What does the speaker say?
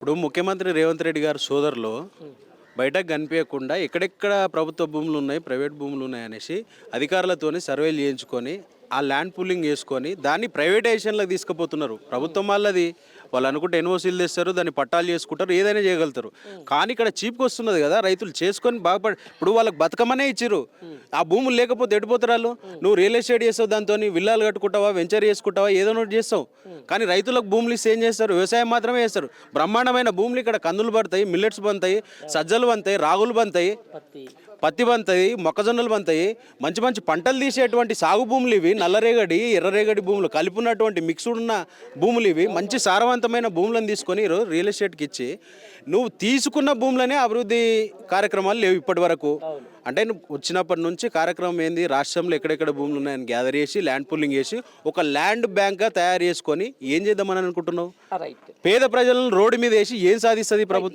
ఇప్పుడు ముఖ్యమంత్రి రేవంత్ రెడ్డి గారు సోదరులు బయటకు కనిపించకుండా ఎక్కడెక్కడ ప్రభుత్వ భూములు ఉన్నాయి, ప్రైవేట్ భూములు ఉన్నాయి అనేసి అధికారులతోని సర్వేలు చేయించుకొని ఆ ల్యాండ్ పూలింగ్ చేసుకొని దాన్ని ప్రైవేటైజేషన్లకు తీసుకుపోతున్నారు. ప్రభుత్వం వాళ్ళది వాళ్ళు అనుకుంటే ఎన్ఓసీలు తెస్తారు, దాన్ని పట్టాలు చేసుకుంటారు, ఏదైనా చేయగలుగుతారు. కానీ ఇక్కడ చీప్కి వస్తున్నది కదా, రైతులు చేసుకొని బాగుపడి ఇప్పుడు వాళ్ళకి బతకమనే ఇచ్చిర్రు. ఆ భూములు లేకపోతే ఎడిపోతారు వాళ్ళు. నువ్వు రియల్ ఎస్టేట్ చేస్తావు, దాంతో విల్లాలు కట్టుకుంటావా, వెంచర్ చేసుకుంటావా, ఏదో ఒకటి చేస్తావు. కానీ రైతులకు భూములు ఇస్తే ఏం చేస్తారు? వ్యవసాయం మాత్రమే చేస్తారు. బ్రహ్మాండమైన భూములు ఇక్కడ కందులు పడతాయి, మిల్లెట్స్ బంతాయి, సజ్జలు బంతాయి, రాగులు బంతాయి, పత్తి బంతాయి, మొక్కజొన్నలు బంతాయి, మంచి మంచి పంటలు తీసేటువంటి సాగు భూములు ఇవి. నల్లరేగడి, ఎర్రరేగడి భూములు కలిపి ఉన్నటువంటి మిక్స్డ్ ఉన్న భూములు ఇవి. మంచి సారవంతమైన భూములను తీసుకొని ఈరోజు రియల్ ఎస్టేట్కి ఇచ్చి నువ్వు తీసుకున్న భూములనే అభివృద్ధి కార్యక్రమాలు లేవు ఇప్పటి వరకు. అంటే నువ్వు వచ్చినప్పటి నుంచి కార్యక్రమం ఏంది, రాష్ట్రంలో ఎక్కడెక్కడ భూములు ఉన్నాయని గ్యాదర్ చేసి ల్యాండ్ పూలింగ్ చేసి ఒక ల్యాండ్ బ్యాంక్గా తయారు చేసుకొని ఏం చేద్దామని అనుకుంటున్నావు? పేద ప్రజలను రోడ్డు మీద వేసి ఏం సాధిస్తుంది ప్రభుత్వం?